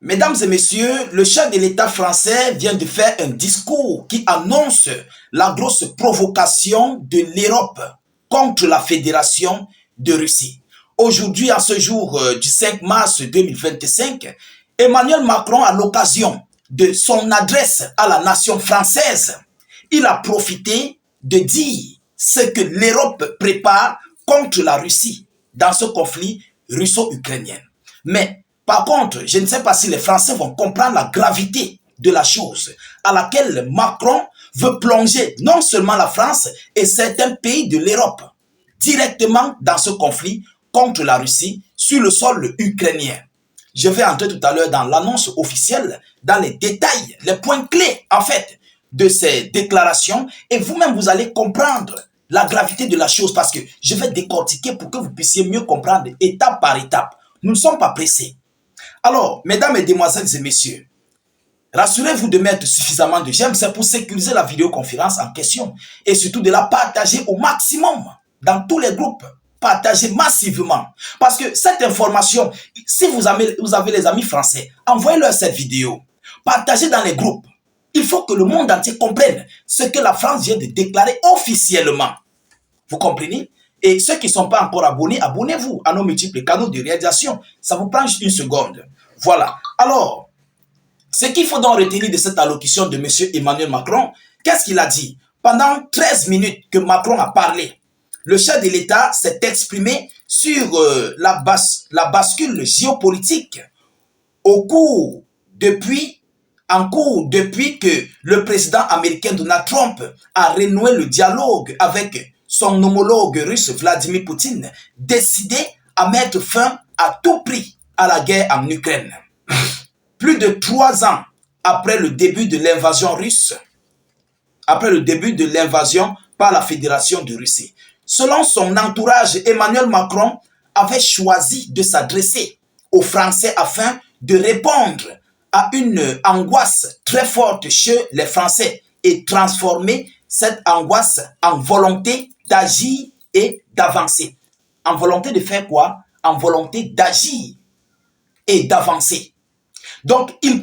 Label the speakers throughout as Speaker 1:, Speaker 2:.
Speaker 1: Mesdames et messieurs, le chef de l'État français vient de faire un discours qui annonce la grosse provocation de l'Europe contre la Fédération de Russie. Aujourd'hui, en ce jour du 5 mars 2025, Emmanuel Macron, à l'occasion de son adresse à la nation française, il a profité de dire ce que l'Europe prépare contre la Russie dans ce conflit russo-ukrainien. Mais par contre, je ne sais pas si les Français vont comprendre la gravité de la chose à laquelle Macron veut plonger non seulement la France et certains pays de l'Europe directement dans ce conflit contre la Russie sur le sol ukrainien. Je vais entrer tout à l'heure dans l'annonce officielle, dans les détails, les points clés en fait de ces déclarations et vous-même vous allez comprendre la gravité de la chose parce que je vais décortiquer pour que vous puissiez mieux comprendre étape par étape. Nous ne sommes pas pressés. Alors, mesdames, mesdemoiselles et messieurs, rassurez-vous de mettre suffisamment de j'aime, c'est pour sécuriser la vidéoconférence en question et surtout de la partager au maximum dans tous les groupes. Partagez massivement. Parce que cette information, si vous avez les amis français, envoyez-leur cette vidéo. Partagez dans les groupes. Il faut que le monde entier comprenne ce que la France vient de déclarer officiellement. Vous comprenez? Et ceux qui ne sont pas encore abonnés, abonnez-vous à nos multiples canaux de réalisation. Ça vous prend juste une seconde. Voilà. Alors, ce qu'il faut donc retenir de cette allocution de M. Emmanuel Macron, qu'est-ce qu'il a dit? Pendant 13 minutes que Macron a parlé, le chef de l'État s'est exprimé sur la bascule géopolitique depuis que le président américain Donald Trump a renoué le dialogue avec son homologue russe Vladimir Poutine, décidé à mettre fin à tout prix à la guerre en Ukraine. Plus de 3 ans après le début de l'invasion russe, après le début de l'invasion par la Fédération de Russie, selon son entourage, Emmanuel Macron avait choisi de s'adresser aux Français afin de répondre à une angoisse très forte chez les Français et transformer cette angoisse en volonté d'agir et d'avancer. En volonté de faire quoi? En volonté d'agir et d'avancer. Donc, il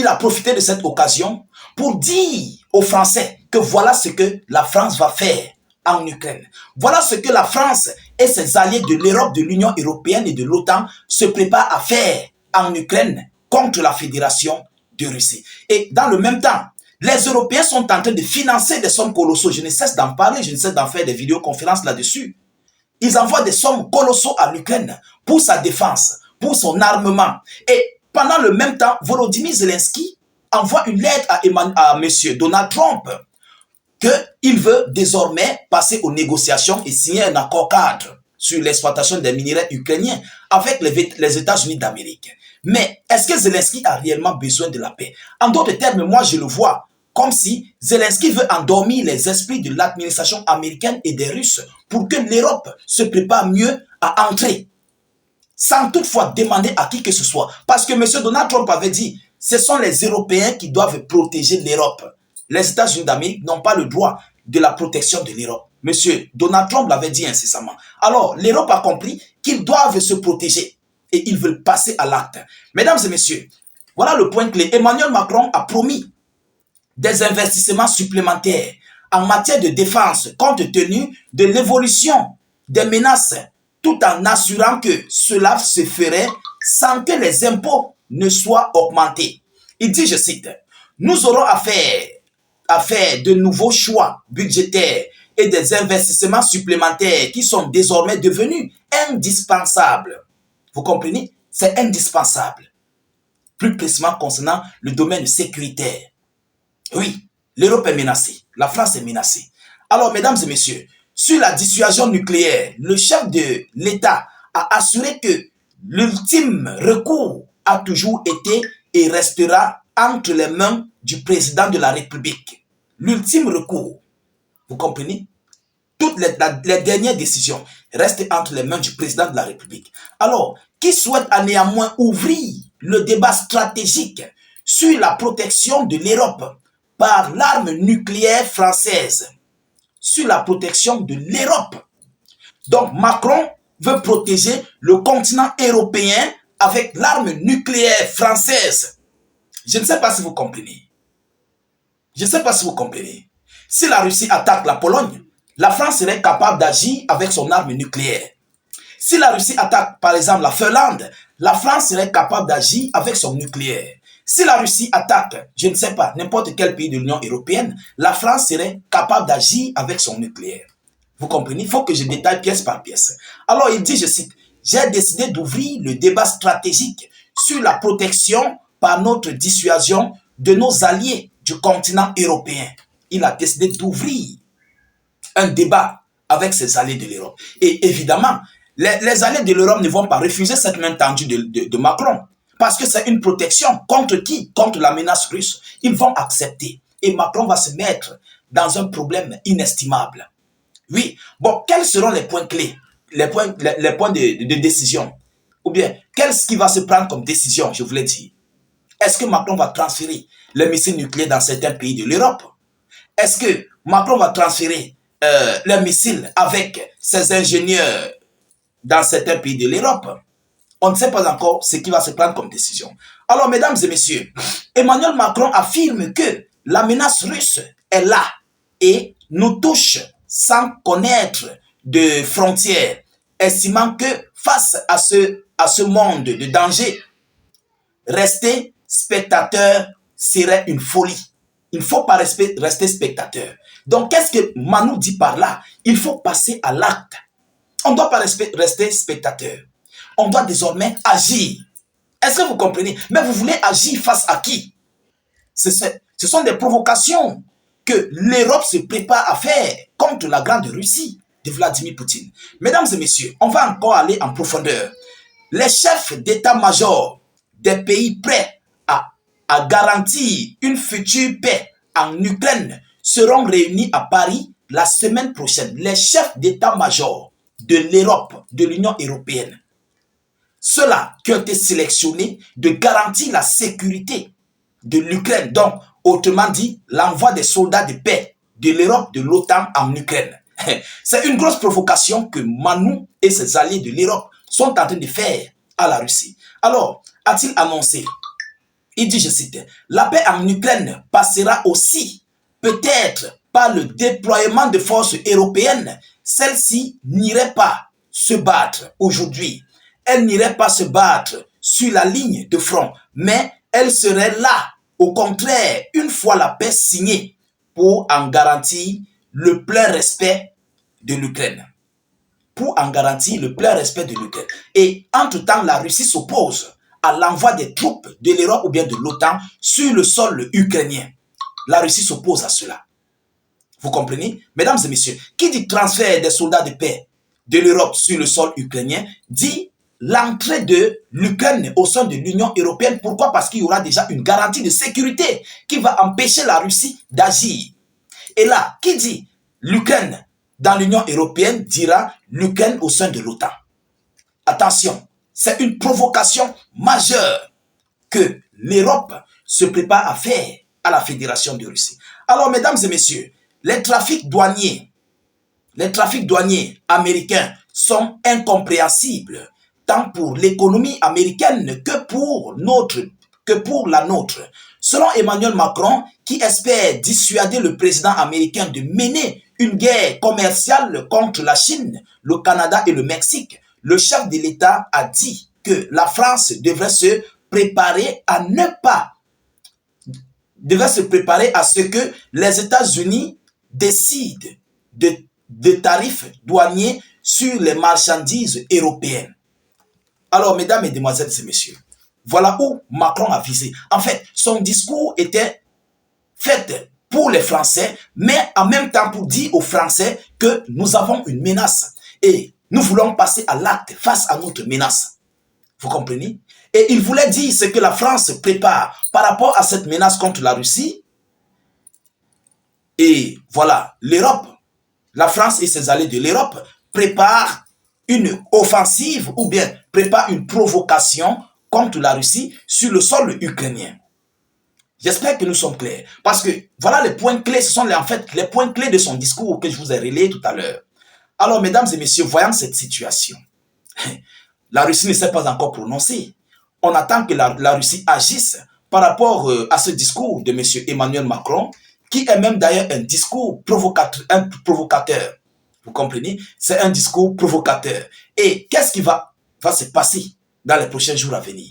Speaker 1: a profité de cette occasion pour dire aux Français que voilà ce que la France va faire en Ukraine. Voilà ce que la France et ses alliés de l'Europe, de l'Union européenne et de l'OTAN se préparent à faire en Ukraine contre la Fédération de Russie. Et dans le même temps, les Européens sont en train de financer des sommes colossaux. Je ne cesse d'en parler, je ne cesse d'en faire des vidéoconférences là-dessus. Ils envoient des sommes colossaux à l'Ukraine pour sa défense, pour son armement. Et pendant le même temps, Volodymyr Zelensky envoie une lettre à M. Donald Trump qu'il veut désormais passer aux négociations et signer un accord cadre sur l'exploitation des minerais ukrainiens avec les États-Unis d'Amérique. Mais est-ce que Zelensky a réellement besoin de la paix? En d'autres termes, moi je le vois comme si Zelensky veut endormir les esprits de l'administration américaine et des Russes pour que l'Europe se prépare mieux à entrer, sans toutefois demander à qui que ce soit. Parce que M. Donald Trump avait dit, ce sont les Européens qui doivent protéger l'Europe. Les États-Unis d'Amérique n'ont pas le droit de la protection de l'Europe. M. Donald Trump l'avait dit incessamment. Alors, l'Europe a compris qu'ils doivent se protéger et ils veulent passer à l'acte. Mesdames et messieurs, voilà le point clé. Emmanuel Macron a promis des investissements supplémentaires en matière de défense compte tenu de l'évolution des menaces tout en assurant que cela se ferait sans que les impôts ne soient augmentés. Il dit, je cite, « Nous aurons à faire de nouveaux choix budgétaires et des investissements supplémentaires qui sont désormais devenus indispensables. » Vous comprenez? C'est indispensable. Plus précisément concernant le domaine sécuritaire. Oui, l'Europe est menacée. La France est menacée. Alors, mesdames et messieurs, sur la dissuasion nucléaire, le chef de l'État a assuré que l'ultime recours a toujours été et restera entre les mains du président de la République. L'ultime recours, vous comprenez? Toutes les dernières décisions restent entre les mains du président de la République. Alors, qui souhaite à néanmoins ouvrir le débat stratégique sur la protection de l'Europe par l'arme nucléaire française, sur la protection de l'Europe. Donc Macron veut protéger le continent européen avec l'arme nucléaire française. Je ne sais pas si vous comprenez. Je ne sais pas si vous comprenez. Si la Russie attaque la Pologne, la France serait capable d'agir avec son arme nucléaire. Si la Russie attaque, par exemple, la Finlande, la France serait capable d'agir avec son nucléaire. Si la Russie attaque, je ne sais pas, n'importe quel pays de l'Union européenne, la France serait capable d'agir avec son nucléaire. Vous comprenez? Il faut que je détaille pièce par pièce. Alors, il dit, je cite, « J'ai décidé d'ouvrir le débat stratégique sur la protection par notre dissuasion de nos alliés du continent européen. » Il a décidé d'ouvrir un débat avec ses alliés de l'Europe. Et évidemment, les alliés de l'Europe ne vont pas refuser cette main tendue de Macron. Parce que c'est une protection. Contre qui? Contre la menace russe. Ils vont accepter. Et Macron va se mettre dans un problème inestimable. Oui. Bon, quels seront les points clés? Les points de décision? Ou bien, qu'est-ce qui va se prendre comme décision, je voulais dire? Est-ce que Macron va transférer les missiles nucléaires dans certains pays de l'Europe? Est-ce que Macron va transférer les missiles avec ses ingénieurs dans certains pays de l'Europe? On ne sait pas encore ce qui va se prendre comme décision. Alors, mesdames et messieurs, Emmanuel Macron affirme que la menace russe est là et nous touche sans connaître de frontières, estimant que face à ce monde de danger, rester spectateur serait une folie. Il ne faut pas rester spectateur. Donc, qu'est-ce que Manu dit par là? Il faut passer à l'acte. On ne doit pas rester spectateur. On doit désormais agir. Est-ce que vous comprenez? Mais vous voulez agir face à qui? Ce sont des provocations que l'Europe se prépare à faire contre la grande Russie de Vladimir Poutine. Mesdames et messieurs, on va encore aller en profondeur. Les chefs d'état-major des pays prêts à garantir une future paix en Ukraine seront réunis à Paris la semaine prochaine. Les chefs d'état-major de l'Europe, de l'Union européenne, ceux-là qui ont été sélectionnés de garantir la sécurité de l'Ukraine. Donc, autrement dit, l'envoi des soldats de paix de l'Europe, de l'OTAN en Ukraine. C'est une grosse provocation que Manu et ses alliés de l'Europe sont en train de faire à la Russie. Alors, a-t-il annoncé? Il dit, je cite, « La paix en Ukraine passera aussi peut-être par le déploiement de forces européennes. Celles-ci n'iraient pas se battre aujourd'hui. Elles n'iraient pas se battre sur la ligne de front, mais elles seraient là, au contraire, une fois la paix signée, pour en garantir le plein respect de l'Ukraine. Pour en garantir le plein respect de l'Ukraine. Et entre-temps, la Russie s'oppose à l'envoi des troupes de l'Europe ou bien de l'OTAN sur le sol ukrainien. La Russie s'oppose à cela. Vous comprenez? Mesdames et messieurs, qui dit transfert des soldats de paix de l'Europe sur le sol ukrainien, dit l'entrée de l'Ukraine au sein de l'Union européenne. Pourquoi? Parce qu'il y aura déjà une garantie de sécurité qui va empêcher la Russie d'agir. Et là, qui dit l'Ukraine dans l'Union européenne dira l'Ukraine au sein de l'OTAN. Attention, c'est une provocation majeure que l'Europe se prépare à faire à la Fédération de Russie. Alors, mesdames et messieurs, les trafics douaniers américains sont incompréhensibles tant pour l'économie américaine que pour la nôtre. Selon Emmanuel Macron, qui espère dissuader le président américain de mener une guerre commerciale contre la Chine, le Canada et le Mexique, le chef de l'État a dit que la France devrait se préparer à ce que les États-Unis décident de tarifs douaniers sur les marchandises européennes. Alors, mesdames, mesdemoiselles et messieurs, voilà où Macron a visé. En fait, son discours était fait pour les Français, mais en même temps pour dire aux Français que nous avons une menace et nous voulons passer à l'acte face à notre menace. Vous comprenez? Et il voulait dire ce que la France prépare par rapport à cette menace contre la Russie. Et voilà, l'Europe, la France et ses alliés de l'Europe préparent une offensive ou bien préparent une provocation contre la Russie sur le sol ukrainien. J'espère que nous sommes clairs. Parce que voilà les points clés, ce sont en fait les points clés de son discours que je vous ai relayé tout à l'heure. Alors, mesdames et messieurs, voyant cette situation, la Russie ne s'est pas encore prononcée. on attend que la Russie agisse par rapport à ce discours de M. Emmanuel Macron, qui est même d'ailleurs un discours provocateur. Vous comprenez? C'est un discours provocateur. Et qu'est-ce qui va se passer dans les prochains jours à venir?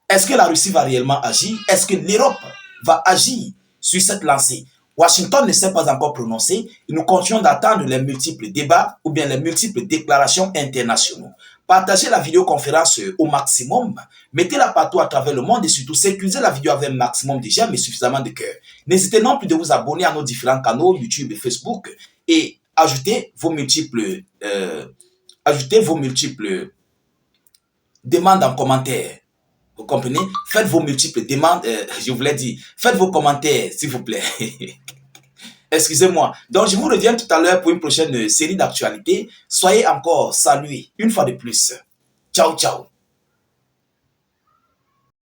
Speaker 1: Est-ce que la Russie va réellement agir? Est-ce que l'Europe va agir sur cette lancée? Washington ne s'est pas encore prononcé et nous continuons d'attendre les multiples débats ou bien les multiples déclarations internationales. Partagez la vidéoconférence au maximum, mettez-la partout à travers le monde et surtout sécurisez la vidéo avec un maximum de j'aime et suffisamment de cœur. N'hésitez non plus de vous abonner à nos différents canaux YouTube et Facebook et ajoutez vos multiples demandes en commentaire. Vous comprenez? Faites vos multiples demandes, je voulais dire, faites vos commentaires, s'il vous plaît. Excusez-moi. Donc, je vous reviens tout à l'heure pour une prochaine série d'actualités. Soyez encore salués une fois de plus. Ciao, ciao.